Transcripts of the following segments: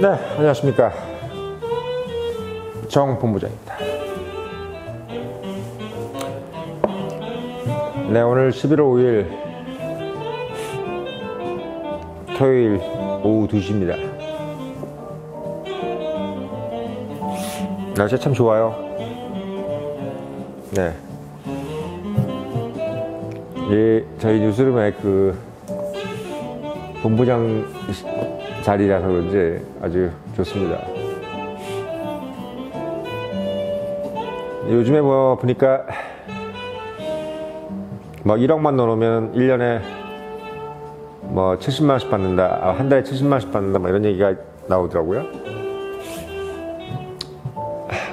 네, 안녕하십니까. 정 본부장입니다. 네, 오늘 11월 5일 토요일 오후 2시입니다. 날씨 참 좋아요. 네. 저희 뉴스룸의 그 본부장 자리라서 그런지 아주 좋습니다. 요즘에 뭐 보니까 뭐 1억만 넣어놓으면 1년에 뭐 70만원씩 받는다, 한 달에 70만원씩 받는다, 뭐 이런 얘기가 나오더라고요.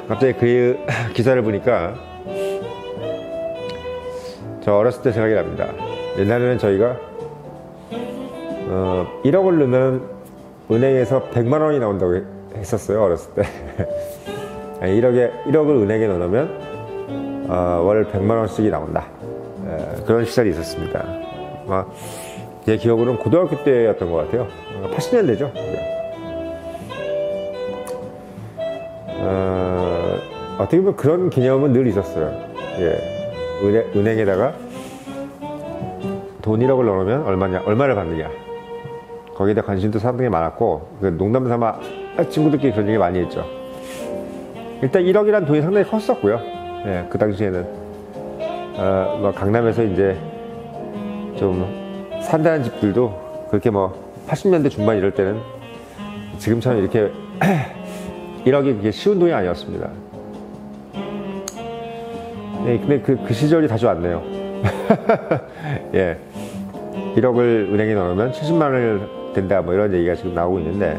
갑자기 그 기사를 보니까 저 어렸을 때 생각이 납니다. 옛날에는 저희가 1억을 넣으면 은행에서 100만원이 나온다고 했었어요, 어렸을 때. 1억을 은행에 넣으면 월 100만원씩이 나온다, 그런 시절이 있었습니다. 제 기억으로는 고등학교 때였던 것 같아요. 80년대죠. 어떻게 보면 그런 개념은 늘 있었어요. 예. 은행에다가 돈 1억을 넣으면 얼마를 받느냐, 거기에 대한 관심도 상당히 많았고, 농담 삼아 친구들끼리 그런 얘기 많이 했죠. 일단 1억이란 돈이 상당히 컸었고요. 예, 그 당시에는 뭐 강남에서 이제 좀 산다는 집들도 그렇게 뭐 80년대 중반 이럴 때는 지금처럼 이렇게 1억이 그게 쉬운 돈이 아니었습니다. 네, 근데 그 시절이 다시 왔네요. 예, 1억을 은행에 넣으면 70만원을 된다, 뭐 이런 얘기가 지금 나오고 있는데,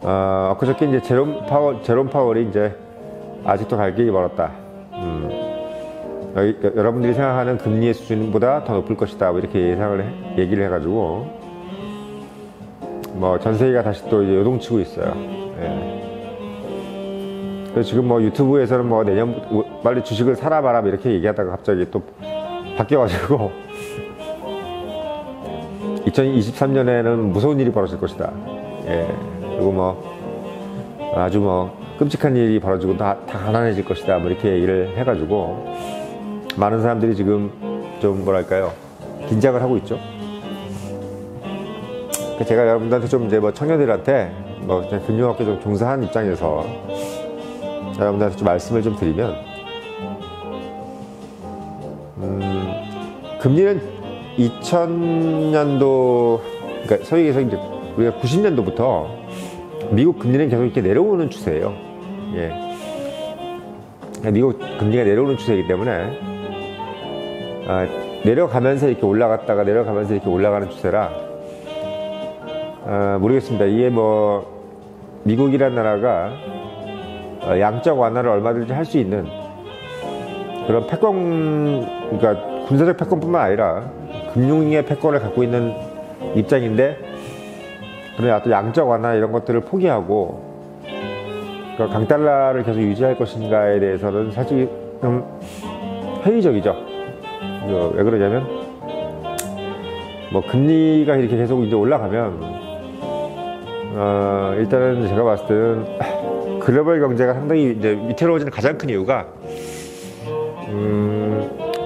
엊그저께 이제 제롬 파월이 이제 아직도 갈 길이 멀었다. 여러분들이 생각하는 금리의 수준보다 더 높을 것이다, 뭐 이렇게 얘기를 해가지고, 뭐 전 세계가 다시 또 이제 요동치고 있어요. 예. 그래서 지금 뭐 유튜브에서는 뭐 내년 빨리 주식을 사라 마라 이렇게 얘기하다가 갑자기 또 바뀌어가지고 2023년에는 무서운 일이 벌어질 것이다. 예. 그리고 뭐 아주 뭐 끔찍한 일이 벌어지고 다 가난해질 것이다, 뭐 이렇게 얘기를 해가지고 많은 사람들이 지금 좀 뭐랄까요, 긴장을 하고 있죠. 제가 여러분들한테 좀 이제 뭐 청년들한테 뭐 그냥 금융업계 좀 종사한 입장에서 여러분들한테 좀 말씀을 좀 드리면, 금리는 2000년도, 그러니까 소위 얘기해서 이제 우리가 90년도부터 미국 금리는 계속 이렇게 내려오는 추세예요. 예. 미국 금리가 내려오는 추세이기 때문에 내려가면서 이렇게 올라갔다가 내려가면서 이렇게 올라가는 추세라 모르겠습니다. 이게 뭐 미국이란 나라가 양적 완화를 얼마든지 할 수 있는 그런 패권, 그러니까 군사적 패권뿐만 아니라 금융의 패권을 갖고 있는 입장인데, 그러나 또 양적 완화 이런 것들을 포기하고 강달러를 계속 유지할 것인가에 대해서는 사실 좀 회의적이죠. 왜 그러냐면 뭐 금리가 이렇게 계속 이제 올라가면 일단은 제가 봤을 때는 글로벌 경제가 상당히 이제 위태로워지는 가장 큰 이유가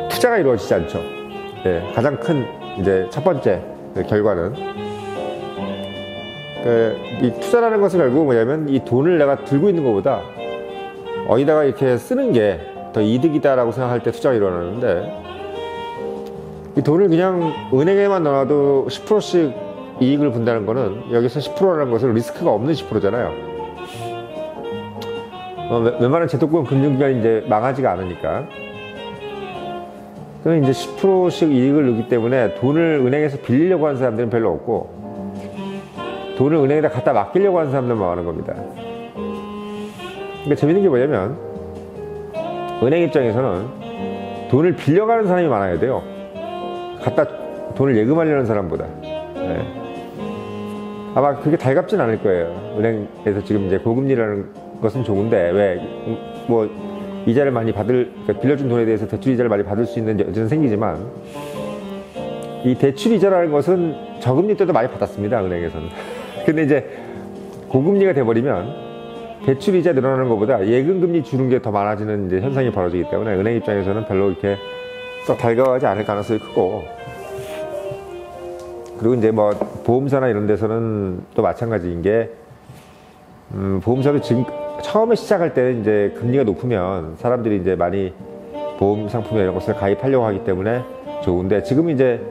투자가 이루어지지 않죠. 예, 가장 큰 이제 첫 번째 결과는 이 투자라는 것은 결국 뭐냐면 이 돈을 내가 들고 있는 것보다 어디다가 이렇게 쓰는 게 더 이득이다라고 생각할 때 투자가 일어나는데, 이 돈을 그냥 은행에만 넣어도 10%씩 이익을 본다는 거는, 여기서 10%라는 것은 리스크가 없는 10%잖아요. 웬만한 제도권 금융기관이 이제 망하지가 않으니까. 그럼 이제 10%씩 이익을 넣기 때문에 돈을 은행에서 빌리려고 하는 사람들은 별로 없고, 돈을 은행에다 갖다 맡기려고 하는 사람들만 많은 겁니다. 그러니까 재밌는 게 뭐냐면, 은행 입장에서는 돈을 빌려가는 사람이 많아야 돼요. 갖다 돈을 예금하려는 사람보다. 네. 아마 그게 달갑진 않을 거예요. 은행에서 지금 이제 고금리라는 것은 좋은데, 왜 뭐 이자를 많이 그러니까 빌려준 돈에 대해서 대출 이자를 많이 받을 수 있는 여지는 생기지만, 이 대출 이자라는 것은 저금리 때도 많이 받았습니다, 은행에서는. 근데 이제 고금리가 돼버리면 대출이자 늘어나는 것보다 예금금리 주는 게 더 많아지는 이제 현상이 벌어지기 때문에 은행 입장에서는 별로 이렇게 썩 달가워하지 않을 가능성이 크고, 그리고 이제 뭐 보험사나 이런 데서는 또 마찬가지인 게, 보험사도 지금 처음에 시작할 때는 이제 금리가 높으면 사람들이 이제 많이 보험 상품이나 이런 것을 가입하려고 하기 때문에 좋은데, 지금 이제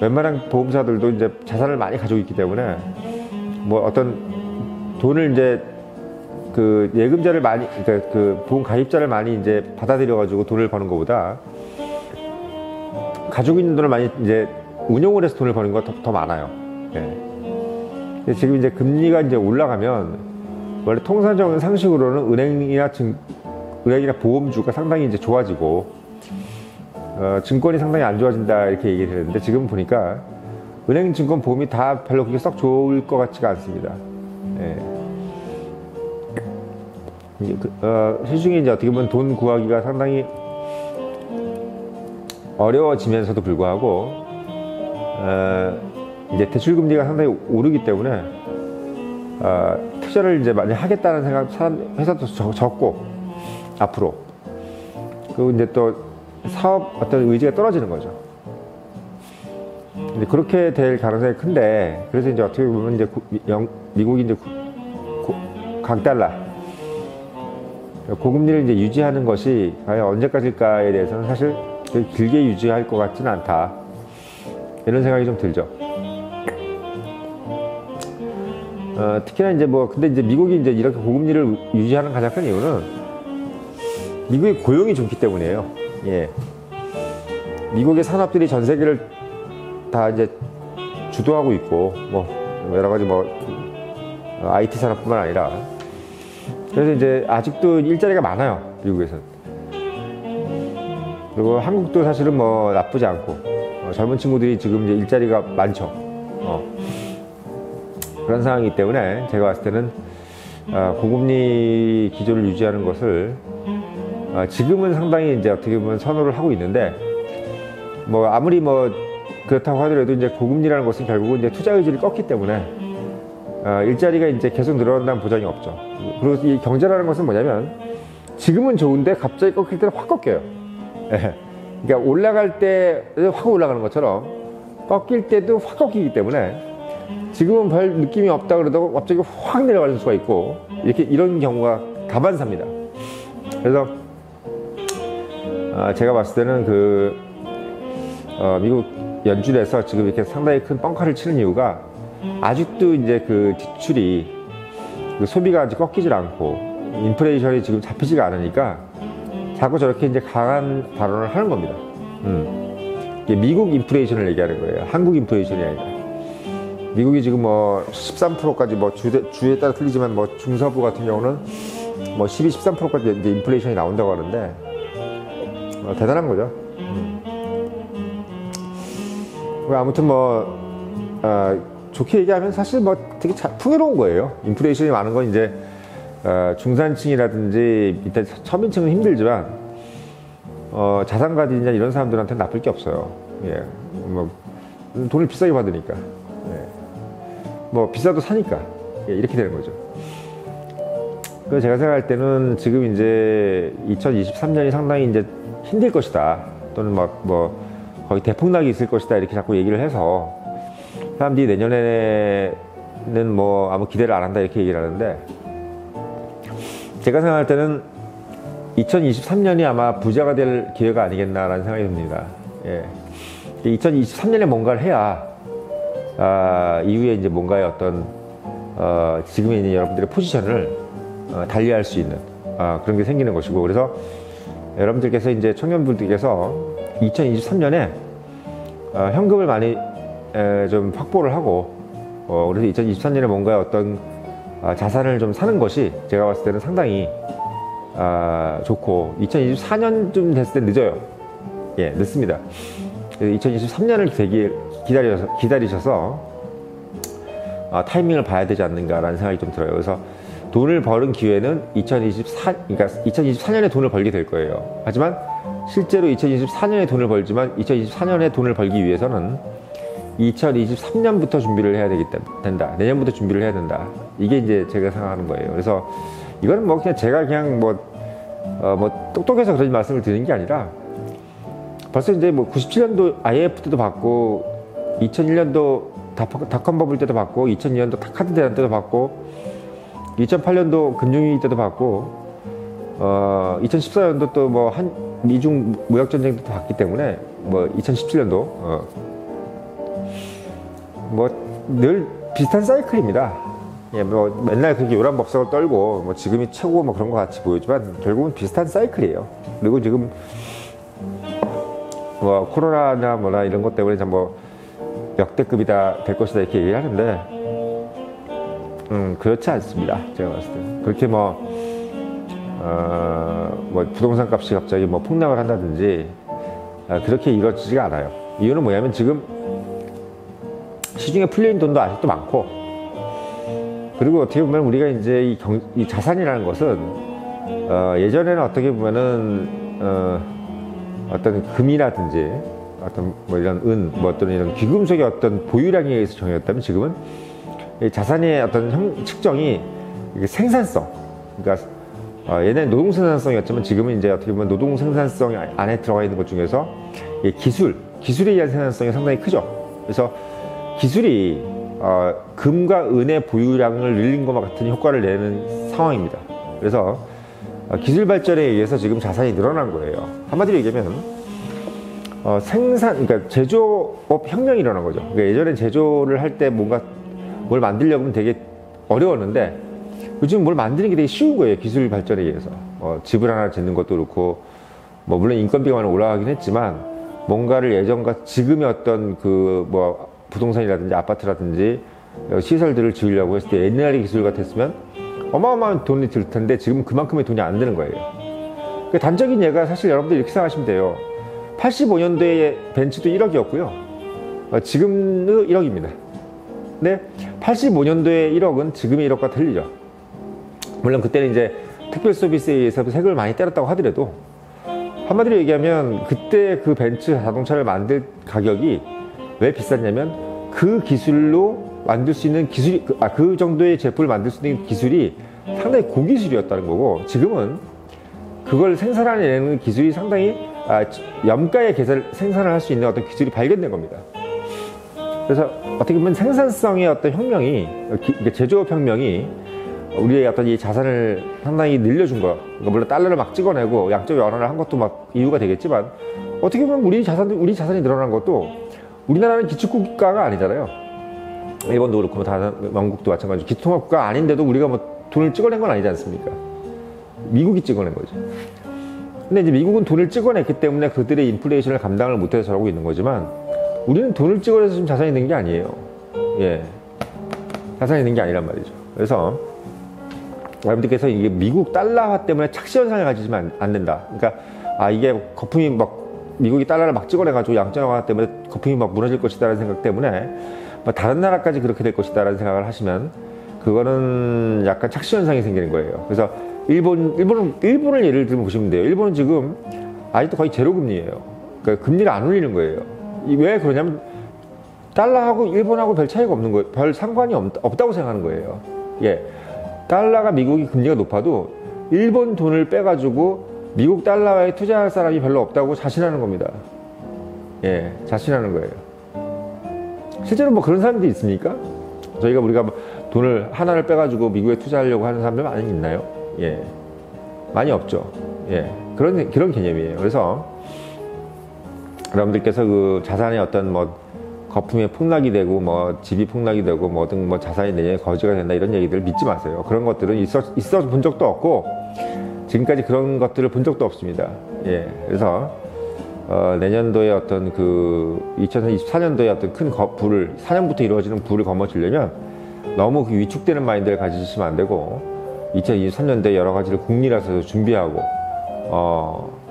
웬만한 보험사들도 이제 자산을 많이 가지고 있기 때문에 뭐 어떤 돈을 이제 그 예금자를 많이, 그러니까 그 보험 가입자를 많이 이제 받아들여 가지고 돈을 버는 것보다 가지고 있는 돈을 많이 이제 운용을 해서 돈을 버는 거 더 많아요. 예. 지금 이제 금리가 이제 올라가면 원래 통상적인 상식으로는 은행이나 보험주가 상당히 이제 좋아지고, 증권이 상당히 안 좋아진다 이렇게 얘기를 했는데, 지금 보니까 은행, 증권, 보험이 다 별로 그렇게 썩 좋을 것 같지가 않습니다. 예. 시중에 이제 어떻게 보면 돈 구하기가 상당히 어려워지면서도 불구하고, 이제 대출금리가 상당히 오르기 때문에, 투자를 이제 많이 하겠다는 생각, 회사도 적고, 앞으로. 그리고 이제 또 사업 어떤 의지가 떨어지는 거죠. 근데 그렇게 될 가능성이 큰데, 그래서 이제 어떻게 보면 이제 미국이 이제 강달러, 고금리를 이제 유지하는 것이 과연 언제까지일까에 대해서는 사실 길게 유지할 것 같지는 않다, 이런 생각이 좀 들죠. 특히나 이제 뭐, 근데 이제 미국이 이제 이렇게 고금리를 유지하는 가장 큰 이유는 미국의 고용이 좋기 때문이에요. 예. 미국의 산업들이 전 세계를 다 이제 주도하고 있고, 뭐, 여러 가지 뭐, IT 산업뿐만 아니라. 그래서 이제 아직도 일자리가 많아요, 미국에서는. 그리고 한국도 사실은 뭐 나쁘지 않고, 젊은 친구들이 지금 이제 일자리가 많죠. 그런 상황이기 때문에 제가 봤을 때는 고금리 기조를 유지하는 것을 지금은 상당히 이제 어떻게 보면 선호를 하고 있는데, 뭐 아무리 뭐 그렇다고 하더라도 이제 고금리라는 것은 결국은 이제 투자 의지를 껐기 때문에 일자리가 이제 계속 늘어난다는 보장이 없죠. 그리고 이 경제라는 것은 뭐냐면, 지금은 좋은데 갑자기 꺾일 때는 확 꺾여요. 그러니까 올라갈 때 확 올라가는 것처럼 꺾일 때도 확 꺾이기 때문에, 지금은 별 느낌이 없다 그러다가 갑자기 확 내려가는 수가 있고, 이런 경우가 다반사입니다. 그래서 제가 봤을 때는 미국 연준에서 지금 이렇게 상당히 큰 뻥카를 치는 이유가, 아직도 이제 그 지출이, 그 소비가 아직 꺾이질 않고 인플레이션이 지금 잡히지가 않으니까 자꾸 저렇게 이제 강한 발언을 하는 겁니다. 이게 미국 인플레이션을 얘기하는 거예요. 한국 인플레이션이 아니라. 미국이 지금 뭐 13%까지, 뭐 주에 따라 틀리지만 뭐 중서부 같은 경우는 뭐 12, 13%까지 이제 인플레이션이 나온다고 하는데, 대단한 거죠. 아무튼 뭐 좋게 얘기하면 사실 뭐 되게 풍요로운 거예요. 인플레이션이 많은 건 이제 중산층이라든지 밑에 서민층은 힘들지만, 자산 가진 이제 이런 사람들한테는 나쁠 게 없어요. 예, 뭐 돈을 비싸게 받으니까, 예. 뭐 비싸도 사니까, 예, 이렇게 되는 거죠. 그래서 제가 생각할 때는 지금 이제 2023년이 상당히 이제 힘들 것이다, 또는 뭐 거의 대폭락이 있을 것이다, 이렇게 자꾸 얘기를 해서 사람들이 내년에는 뭐 아무 기대를 안 한다, 이렇게 얘기를 하는데, 제가 생각할 때는 2023년이 아마 부자가 될 기회가 아니겠나라는 생각이 듭니다. 예. 2023년에 뭔가를 해야 이후에 이제 뭔가의 어떤 지금의 있는 여러분들의 포지션을 달리할 수 있는 그런 게 생기는 것이고, 그래서 여러분들께서 이제 청년분들께서 2023년에 현금을 많이 좀 확보를 하고, 그래서 2023년에 뭔가 어떤 자산을 좀 사는 것이 제가 봤을 때는 상당히 좋고, 2024년쯤 됐을 때 늦어요. 예, 늦습니다. 2023년을 기다리셔서 타이밍을 봐야 되지 않는가라는 생각이 좀 들어요. 그래서 돈을 버는 기회는 그러니까 2024년에 돈을 벌게 될 거예요. 하지만 실제로 2024년에 돈을 벌지만 2024년에 돈을 벌기 위해서는 2023년부터 준비를 해야 된다. 내년부터 준비를 해야 된다. 이게 이제 제가 생각하는 거예요. 그래서 이거는 뭐 그냥 제가 그냥 뭐 똑똑해서 그런 말씀을 드리는 게 아니라 벌써 이제 뭐 97년도 IMF 때도 받고 2001년도 닷컴 버블 때도 받고 2002년도 카드 대란 때도 받고 2008년도 금융위기 때도 받고 2014년도 또 뭐 미중 무역 전쟁도 받기 때문에 뭐 2017년도 뭐 늘 비슷한 사이클입니다. 예, 뭐 맨날 그렇게 요란법석을 떨고 뭐 지금이 최고 뭐 그런 것 같이 보이지만 결국은 비슷한 사이클이에요. 그리고 지금 뭐 코로나나 뭐나 이런 것 때문에 뭐 역대급이다 될 것이다 이렇게 얘기를 하는데 그렇지 않습니다. 제가 봤을 때 그렇게 뭐 부동산 값이 갑자기 뭐 폭락을 한다든지 그렇게 이루어지지가 않아요. 이유는 뭐냐면 지금 시중에 풀려있는 돈도 아직도 많고, 그리고 어떻게 보면 우리가 이제 이 자산이라는 것은 예전에는 어떻게 보면은 어떤 금이라든지 어떤 뭐 이런 뭐 어떤 이런 귀금속의 어떤 보유량에 의해서 정해졌다면 지금은 이 자산의 어떤 측정이 생산성, 그러니까 예전에 노동 생산성이었지만 지금은 이제 어떻게 보면 노동 생산성 안에 들어가 있는 것 중에서 기술에 의한 생산성이 상당히 크죠. 그래서 기술이 금과 은의 보유량을 늘린 것과 같은 효과를 내는 상황입니다. 그래서 기술 발전에 의해서 지금 자산이 늘어난 거예요. 한마디로 얘기하면 그러니까 제조업 혁명이 일어난 거죠. 그러니까 예전엔 제조를 할 때 뭔가 뭘 만들려고 하면 되게 어려웠는데 요즘 뭘 만드는 게 되게 쉬운 거예요. 기술 발전에 의해서. 집을 하나 짓는 것도 그렇고, 뭐 물론 인건비가 많이 올라가긴 했지만 뭔가를 예전과 지금의 어떤 부동산이라든지 아파트라든지 시설들을 지으려고 했을 때 옛날의 기술 같았으면 어마어마한 돈이 들 텐데 지금은 그만큼의 돈이 안 드는 거예요. 그 단적인 예가 사실 여러분들 이렇게 생각하시면 돼요. 85년도에 벤츠도 1억이었고요. 지금은 1억입니다. 근데 85년도에 1억은 지금의 1억과 틀리죠. 물론 그때는 이제 특별 서비스에 의해서 세금을 많이 때렸다고 하더라도 한마디로 얘기하면 그때 그 벤츠 자동차를 만들 가격이 왜 비쌌냐면 그 기술로 만들 수 있는 기술이 그 정도의 제품을 만들 수 있는 기술이 상당히 고기술이었다는 거고, 지금은 그걸 생산해내는 기술이 상당히 염가의 생산을 할 수 있는 어떤 기술이 발견된 겁니다. 그래서 어떻게 보면 생산성의 어떤 혁명이, 제조업 혁명이 우리의 어떤 이 자산을 상당히 늘려준 거. 그러니까 물론 달러를 막 찍어내고 양적 완화를 한 것도 막 이유가 되겠지만, 어떻게 보면 우리 자산이 늘어난 것도, 우리나라는 기축국가가 아니잖아요. 일본도 그렇고 영국도 마찬가지로 기축통화국가가 아닌데도 우리가 뭐 돈을 찍어낸 건 아니지 않습니까? 미국이 찍어낸 거죠. 근데 이제 미국은 돈을 찍어냈기 때문에 그들의 인플레이션을 감당을 못해서 저러고 있는 거지만, 우리는 돈을 찍어내서 지금 자산이 있는 게 아니에요. 예, 자산이 있는 게 아니란 말이죠. 그래서 여러분들께서 이게 미국 달러화 때문에 착시 현상을 가지시면 안 된다. 그러니까 이게 거품이 막 미국이 달러를 막 찍어내가지고 양적완화 때문에 거품이 막 무너질 것이다라는 생각 때문에 뭐 다른 나라까지 그렇게 될 것이다라는 생각을 하시면 그거는 약간 착시 현상이 생기는 거예요. 그래서 일본을 예를 들면 보시면 돼요. 일본은 지금 아직도 거의 제로 금리예요. 그러니까 금리를 안 올리는 거예요. 왜 그러냐면 달러하고 일본하고 별 차이가 없는 거예요. 별 상관이 없다고 생각하는 거예요. 예, 달러가 미국이 금리가 높아도 일본 돈을 빼가지고 미국 달러에 투자할 사람이 별로 없다고 자신하는 겁니다. 예, 자신하는 거예요. 실제로 뭐 그런 사람들이 있습니까? 우리가 돈을 하나를 빼가지고 미국에 투자하려고 하는 사람들 많이 있나요? 예, 많이 없죠. 예, 그런 개념이에요. 그래서 여러분들께서 그 자산의 어떤 거품에 폭락이 되고 집이 폭락이 되고 뭐든 자산이 내년에 거지가 된다 이런 얘기들 믿지 마세요. 그런 것들은 있어 본 적도 없고 지금까지 그런 것들을 본 적도 없습니다. 예, 그래서 내년도에 어떤 2024년도에 어떤 큰 불을 4년부터 이루어지는 불을 거머쥐려면 너무 위축되는 마인드를 가지시면 안 되고 2023년도에 여러 가지를 국리라서 준비하고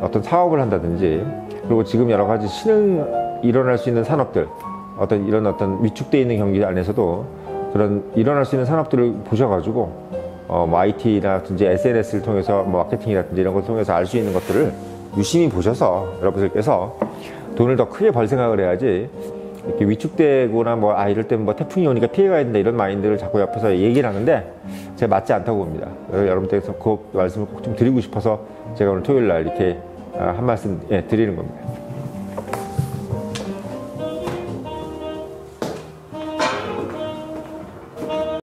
어떤 사업을 한다든지, 그리고 지금 여러 가지 일어날 수 있는 산업들, 이런 위축되어 있는 경기 안에서도 그런 일어날 수 있는 산업들을 보셔가지고 IT라든지 SNS를 통해서 마케팅이라든지 이런 것을 통해서 알 수 있는 것들을 유심히 보셔서 여러분들께서 돈을 더 크게 벌 생각을 해야지 이렇게 위축되거나 뭐 이럴 때는 뭐 태풍이 오니까 피해가야 된다 이런 마인드를 자꾸 옆에서 얘기를 하는데 제가 맞지 않다고 봅니다. 여러분들께서 그 말씀을 꼭 좀 드리고 싶어서 제가 오늘 토요일 날 이렇게 한 말씀 드리는 겁니다.